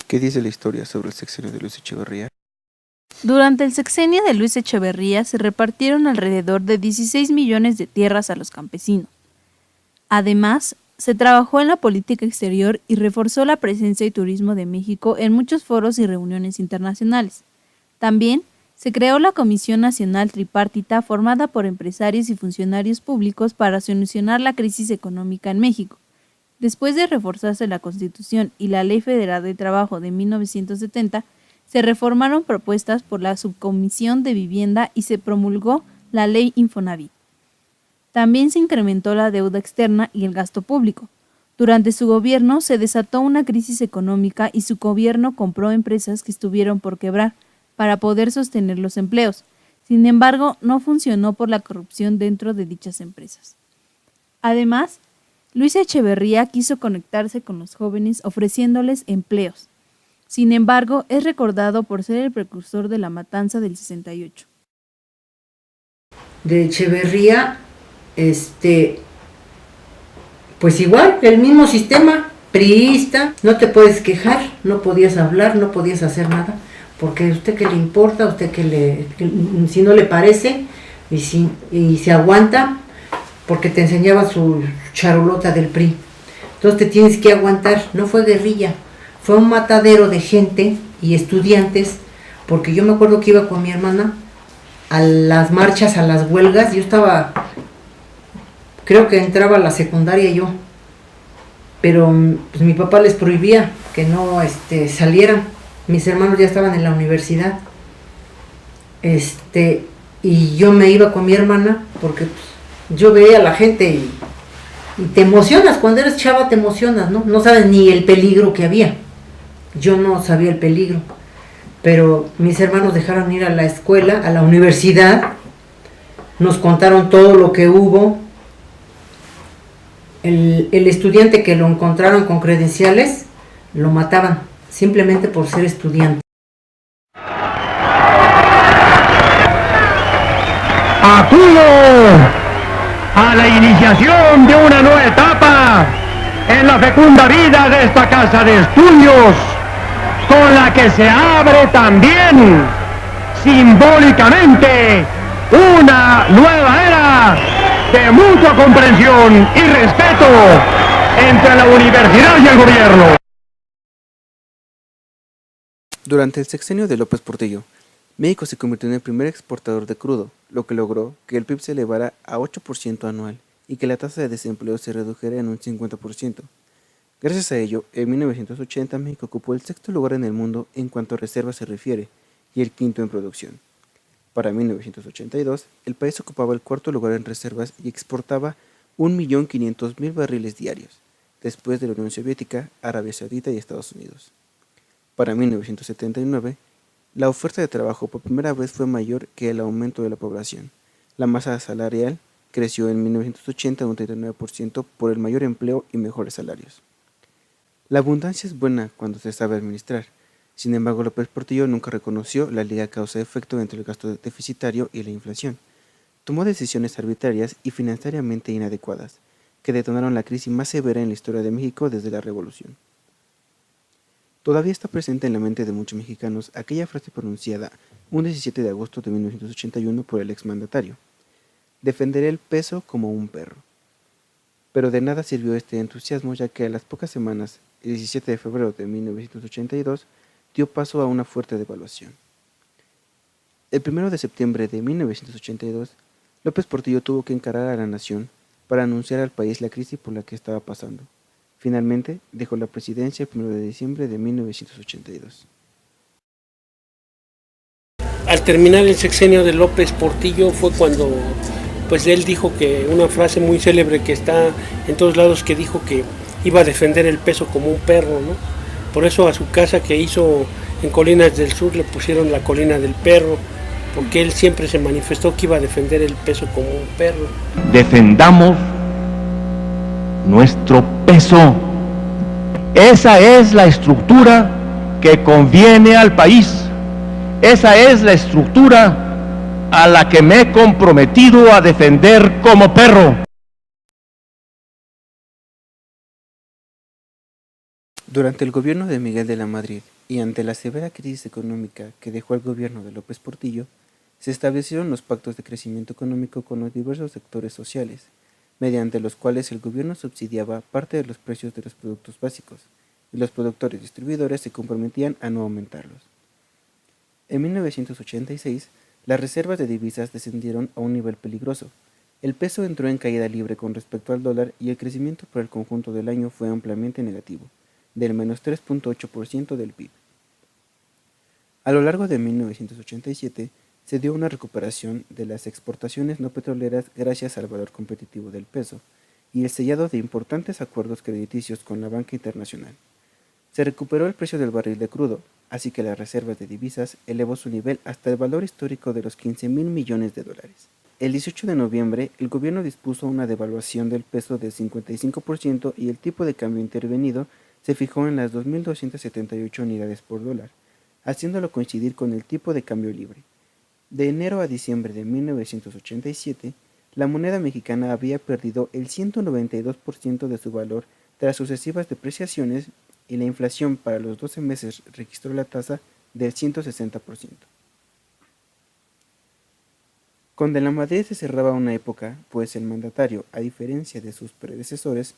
¿Qué dice la historia sobre el sexenio de Luis Echeverría? Durante el sexenio de Luis Echeverría se repartieron alrededor de 16 millones de tierras a los campesinos. Además, se trabajó en la política exterior y reforzó la presencia y turismo de México en muchos foros y reuniones internacionales. También se creó la Comisión Nacional Tripartita formada por empresarios y funcionarios públicos para solucionar la crisis económica en México. Después de reforzarse la Constitución y la Ley Federal de Trabajo de 1970, se reformaron propuestas por la Subcomisión de Vivienda y se promulgó la Ley Infonavit. También se incrementó la deuda externa y el gasto público. Durante su gobierno se desató una crisis económica y su gobierno compró empresas que estuvieron por quebrar para poder sostener los empleos. Sin embargo, no funcionó por la corrupción dentro de dichas empresas. Además, Luis Echeverría quiso conectarse con los jóvenes ofreciéndoles empleos. Sin embargo, es recordado por ser el precursor de la matanza del 68. De Echeverría, pues igual, el mismo sistema, priista, no te puedes quejar, no podías hablar, no podías hacer nada, porque a usted que le importa, a usted si no le parece, y se aguanta, porque te enseñaba su charolota del PRI. Entonces te tienes que aguantar, no fue guerrilla, fue un matadero de gente y estudiantes, porque yo me acuerdo que iba con mi hermana a las marchas, a las huelgas, yo creo que entraba a la secundaria yo, pero pues mi papá les prohibía que no salieran, mis hermanos ya estaban en la universidad, y yo me iba con mi hermana, porque pues, yo veía a la gente y te emocionas, cuando eres chava te emocionas, ¿no? No sabes ni el peligro que había, yo no sabía el peligro, pero mis hermanos dejaron ir a la escuela, a la universidad, nos contaron todo lo que hubo. El estudiante que lo encontraron con credenciales, lo mataban, simplemente por ser estudiante. Acudo a la iniciación de una nueva etapa en la fecunda vida de esta casa de estudios, con la que se abre también simbólicamente una nueva era de mutua comprensión y respeto entre la universidad y el gobierno. Durante el sexenio de López Portillo, México se convirtió en el primer exportador de crudo, lo que logró que el PIB se elevara a 8% anual y que la tasa de desempleo se redujera en un 50%. Gracias a ello, en 1980 México ocupó el sexto lugar en el mundo en cuanto a reservas se refiere y el quinto en producción. Para 1982, el país ocupaba el cuarto lugar en reservas y exportaba 1.500.000 barriles diarios, después de la Unión Soviética, Arabia Saudita y Estados Unidos. Para 1979, la oferta de trabajo por primera vez fue mayor que el aumento de la población. La masa salarial creció en 1980 un 39% por el mayor empleo y mejores salarios. La abundancia es buena cuando se sabe administrar. Sin embargo, López Portillo nunca reconoció la liga causa-efecto entre el gasto deficitario y la inflación. Tomó decisiones arbitrarias y financieramente inadecuadas, que detonaron la crisis más severa en la historia de México desde la Revolución. Todavía está presente en la mente de muchos mexicanos aquella frase pronunciada un 17 de agosto de 1981 por el exmandatario: defenderé el peso como un perro. Pero de nada sirvió este entusiasmo, ya que a las pocas semanas, el 17 de febrero de 1982, dio paso a una fuerte devaluación. El 1 de septiembre de 1982, López Portillo tuvo que encarar a la nación para anunciar al país la crisis por la que estaba pasando. Finalmente, dejó la presidencia el 1 de diciembre de 1982. Al terminar el sexenio de López Portillo fue cuando pues él dijo que una frase muy célebre que está en todos lados, que dijo que iba a defender el peso como un perro, ¿no? Por eso a su casa que hizo en Colinas del Sur le pusieron la Colina del Perro, porque él siempre se manifestó que iba a defender el peso como un perro. Defendamos nuestro peso. Esa es la estructura que conviene al país. Esa es la estructura a la que me he comprometido a defender como perro. Durante el gobierno de Miguel de la Madrid y ante la severa crisis económica que dejó el gobierno de López Portillo, se establecieron los pactos de crecimiento económico con los diversos sectores sociales, mediante los cuales el gobierno subsidiaba parte de los precios de los productos básicos, y los productores distribuidores se comprometían a no aumentarlos. En 1986, las reservas de divisas descendieron a un nivel peligroso. El peso entró en caída libre con respecto al dólar y el crecimiento por el conjunto del año fue ampliamente negativo, del menos 3.8% del PIB. A lo largo de 1987, se dio una recuperación de las exportaciones no petroleras gracias al valor competitivo del peso y el sellado de importantes acuerdos crediticios con la banca internacional. Se recuperó el precio del barril de crudo, así que las reservas de divisas elevó su nivel hasta el valor histórico de los 15.000 millones de dólares. El 18 de noviembre, el gobierno dispuso una devaluación del peso del 55% y el tipo de cambio intervenido se fijó en las 2.278 unidades por dólar, haciéndolo coincidir con el tipo de cambio libre. De enero a diciembre de 1987, la moneda mexicana había perdido el 192% de su valor tras sucesivas depreciaciones y la inflación para los 12 meses registró la tasa del 160%. Con De la Madrid se cerraba una época, pues el mandatario, a diferencia de sus predecesores,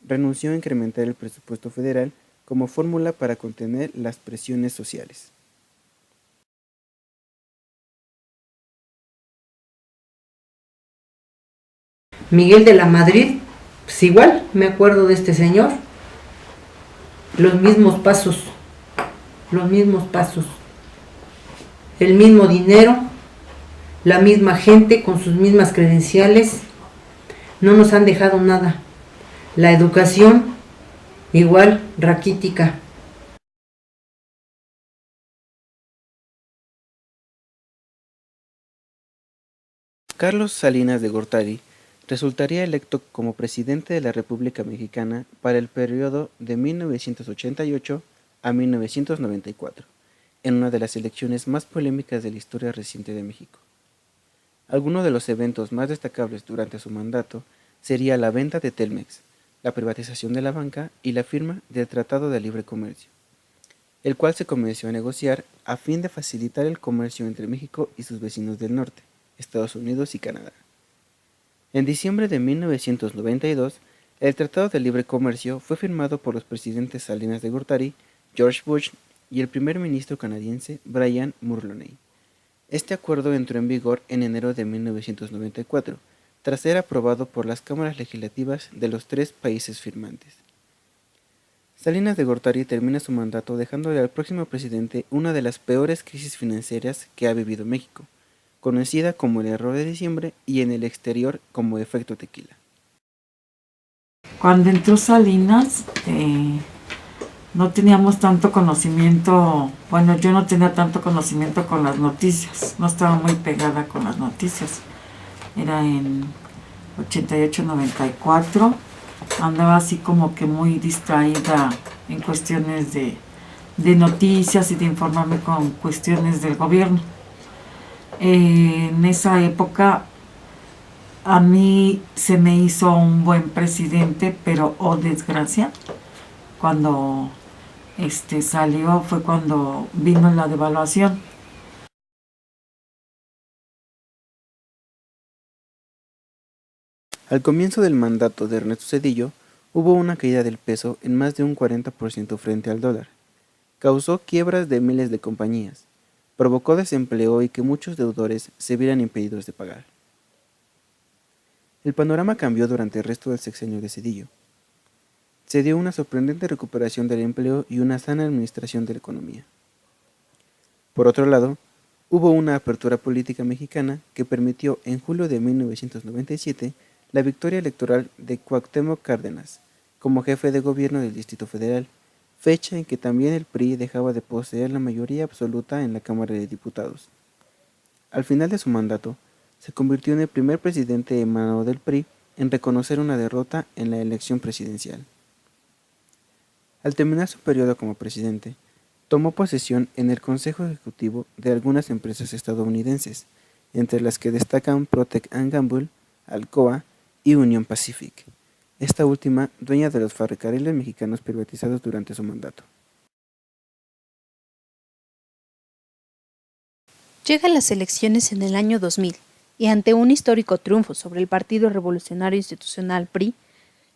renunció a incrementar el presupuesto federal como fórmula para contener las presiones sociales. Miguel de la Madrid, pues igual, me acuerdo de este señor. Los mismos pasos, el mismo dinero, la misma gente con sus mismas credenciales, no nos han dejado nada. La educación, igual, raquítica. Carlos Salinas de Gortari resultaría electo como presidente de la República Mexicana para el periodo de 1988 a 1994, en una de las elecciones más polémicas de la historia reciente de México. Algunos de los eventos más destacables durante su mandato sería la venta de Telmex, la privatización de la banca y la firma del Tratado de Libre Comercio, el cual se comenzó a negociar a fin de facilitar el comercio entre México y sus vecinos del norte, Estados Unidos y Canadá. En diciembre de 1992, el Tratado de Libre Comercio fue firmado por los presidentes Salinas de Gortari, George Bush y el primer ministro canadiense Brian Mulroney. Este acuerdo entró en vigor en enero de 1994, tras ser aprobado por las cámaras legislativas de los 3 países firmantes. Salinas de Gortari termina su mandato dejándole al próximo presidente una de las peores crisis financieras que ha vivido México, conocida como el error de diciembre y en el exterior como efecto tequila. Cuando entró Salinas, no teníamos tanto conocimiento, bueno, yo no tenía tanto conocimiento con las noticias, no estaba muy pegada con las noticias. Era en 88-94, andaba así como que muy distraída en cuestiones de noticias y de informarme con cuestiones del gobierno. En esa época a mí se me hizo un buen presidente, pero oh desgracia, cuando salió fue cuando vino la devaluación. Al comienzo del mandato de Ernesto Zedillo, hubo una caída del peso en más de un 40% frente al dólar. Causó quiebras de miles de compañías, provocó desempleo y que muchos deudores se vieran impedidos de pagar. El panorama cambió durante el resto del sexenio de Zedillo. Se dio una sorprendente recuperación del empleo y una sana administración de la economía. Por otro lado, hubo una apertura política mexicana que permitió en julio de 1997 la victoria electoral de Cuauhtémoc Cárdenas como jefe de gobierno del Distrito Federal, fecha en que también el PRI dejaba de poseer la mayoría absoluta en la Cámara de Diputados. Al final de su mandato, se convirtió en el primer presidente emanado del PRI en reconocer una derrota en la elección presidencial. Al terminar su periodo como presidente, tomó posesión en el Consejo Ejecutivo de algunas empresas estadounidenses, entre las que destacan Procter & Gamble, Alcoa y Union Pacific, esta última dueña de los ferrocarriles mexicanos privatizados durante su mandato. Llegan las elecciones en el año 2000 y ante un histórico triunfo sobre el Partido Revolucionario Institucional PRI,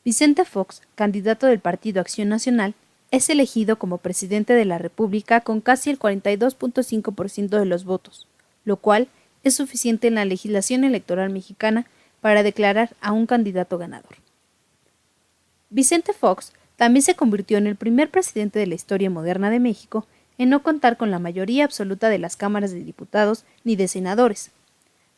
Vicente Fox, candidato del Partido Acción Nacional, es elegido como presidente de la República con casi el 42.5% de los votos, lo cual es suficiente en la legislación electoral mexicana para declarar a un candidato ganador. Vicente Fox también se convirtió en el primer presidente de la historia moderna de México en no contar con la mayoría absoluta de las cámaras de diputados ni de senadores,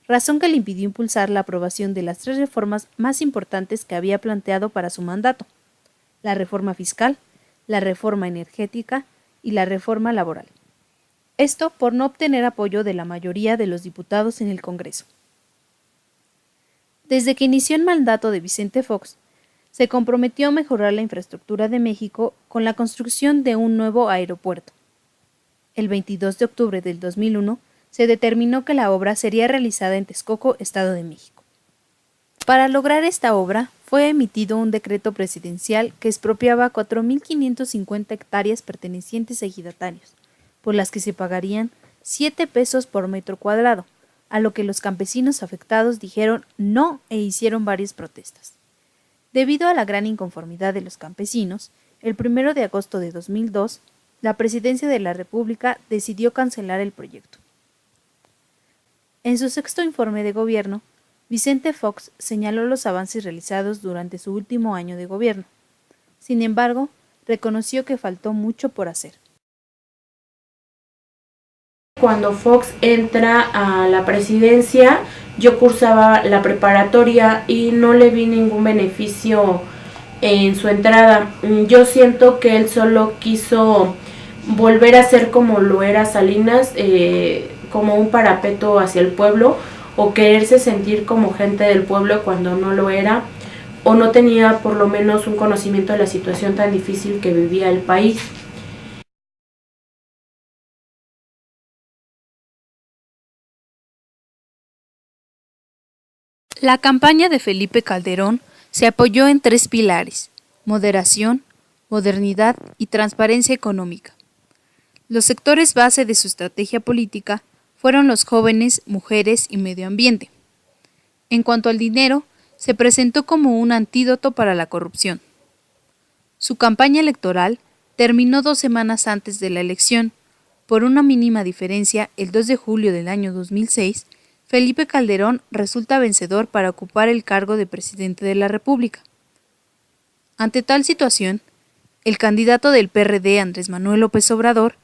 razón que le impidió impulsar la aprobación de las 3 reformas más importantes que había planteado para su mandato: la reforma fiscal, la reforma energética y la reforma laboral. Esto por no obtener apoyo de la mayoría de los diputados en el Congreso. Desde que inició el mandato de Vicente Fox, se comprometió a mejorar la infraestructura de México con la construcción de un nuevo aeropuerto. El 22 de octubre del 2001 se determinó que la obra sería realizada en Texcoco, Estado de México. Para lograr esta obra, fue emitido un decreto presidencial que expropiaba 4.550 hectáreas pertenecientes a ejidatarios, por las que se pagarían 7 pesos por metro cuadrado, a lo que los campesinos afectados dijeron no e hicieron varias protestas. Debido a la gran inconformidad de los campesinos, el 1 de agosto de 2002, la Presidencia de la República decidió cancelar el proyecto. En su 6º informe de gobierno, Vicente Fox señaló los avances realizados durante su último año de gobierno. Sin embargo, reconoció que faltó mucho por hacer. Cuando Fox entra a la presidencia, yo cursaba la preparatoria y no le vi ningún beneficio en su entrada. Yo siento que él solo quiso volver a ser como lo era Salinas, como un parapeto hacia el pueblo, o quererse sentir como gente del pueblo cuando no lo era, o no tenía por lo menos un conocimiento de la situación tan difícil que vivía el país. La campaña de Felipe Calderón se apoyó en 3 pilares: moderación, modernidad y transparencia económica. Los sectores base de su estrategia política fueron los jóvenes, mujeres y medio ambiente. En cuanto al dinero, se presentó como un antídoto para la corrupción. Su campaña electoral terminó 2 semanas antes de la elección. Por una mínima diferencia, el 2 de julio del año 2006, Felipe Calderón resulta vencedor para ocupar el cargo de presidente de la República. Ante tal situación, el candidato del PRD, Andrés Manuel López Obrador,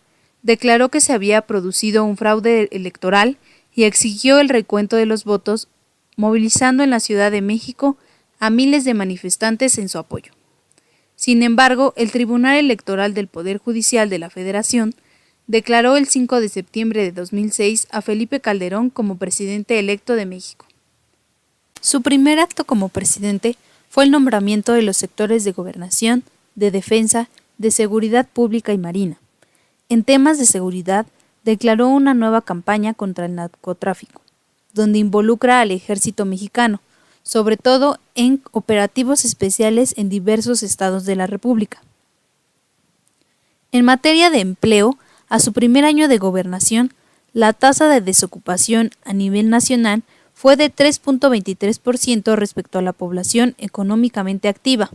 declaró que se había producido un fraude electoral y exigió el recuento de los votos, movilizando en la Ciudad de México a miles de manifestantes en su apoyo. Sin embargo, el Tribunal Electoral del Poder Judicial de la Federación declaró el 5 de septiembre de 2006 a Felipe Calderón como presidente electo de México. Su primer acto como presidente fue el nombramiento de los sectores de gobernación, de defensa, de seguridad pública y marina. En temas de seguridad, declaró una nueva campaña contra el narcotráfico, donde involucra al ejército mexicano, sobre todo en operativos especiales en diversos estados de la República. En materia de empleo, a su primer año de gobernación, la tasa de desocupación a nivel nacional fue de 3.23% respecto a la población económicamente activa,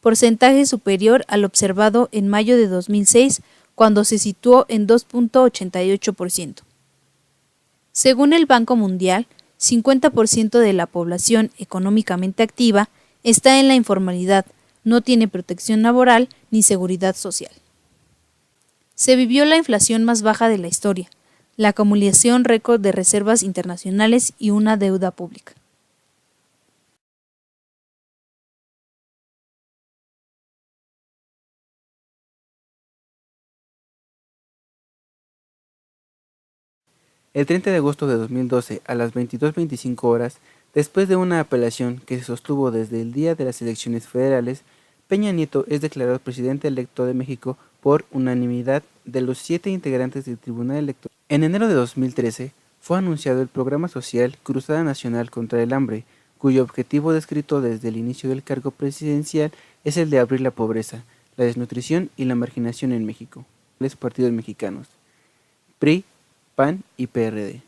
porcentaje superior al observado en mayo de 2006, cuando se situó en 2.88%. Según el Banco Mundial, 50% de la población económicamente activa está en la informalidad, no tiene protección laboral ni seguridad social. Se vivió la inflación más baja de la historia, la acumulación récord de reservas internacionales y una deuda pública. El 30 de agosto de 2012, a las 22:25 horas, después de una apelación que se sostuvo desde el día de las elecciones federales, Peña Nieto es declarado presidente electo de México por unanimidad de los 7 integrantes del Tribunal Electoral. En enero de 2013, fue anunciado el programa social Cruzada Nacional contra el Hambre, cuyo objetivo descrito desde el inicio del cargo presidencial es el de abrir la pobreza, la desnutrición y la marginación en México. Los partidos mexicanos: PRI, PAN y PRD.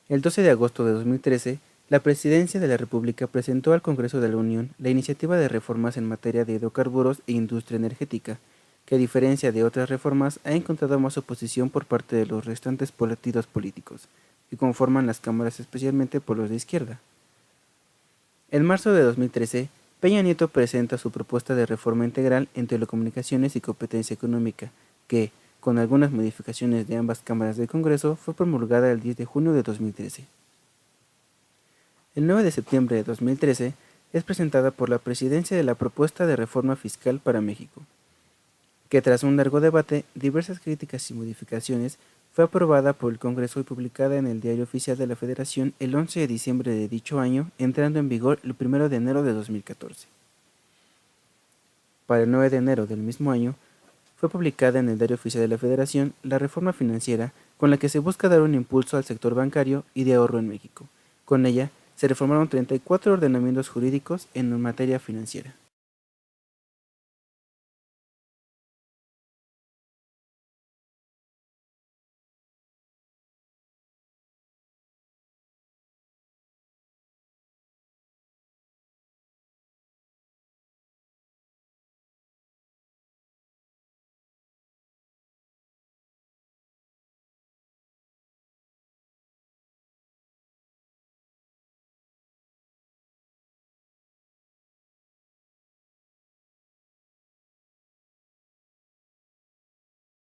El 12 de agosto de 2013, la Presidencia de la República presentó al Congreso de la Unión la iniciativa de reformas en materia de hidrocarburos e industria energética, que a diferencia de otras reformas ha encontrado más oposición por parte de los restantes partidos políticos, que conforman las cámaras, especialmente por los de izquierda. En marzo de 2013, Peña Nieto presenta su propuesta de reforma integral en telecomunicaciones y competencia económica, que, con algunas modificaciones de ambas cámaras del Congreso, fue promulgada el 10 de junio de 2013. El 9 de septiembre de 2013 es presentada por la Presidencia de la propuesta de reforma fiscal para México, que tras un largo debate, diversas críticas y modificaciones, fue aprobada por el Congreso y publicada en el Diario Oficial de la Federación el 11 de diciembre de dicho año, entrando en vigor el 1 de enero de 2014. Para el 9 de enero del mismo año, fue publicada en el Diario Oficial de la Federación la reforma financiera con la que se busca dar un impulso al sector bancario y de ahorro en México. Con ella, se reformaron 34 ordenamientos jurídicos en materia financiera.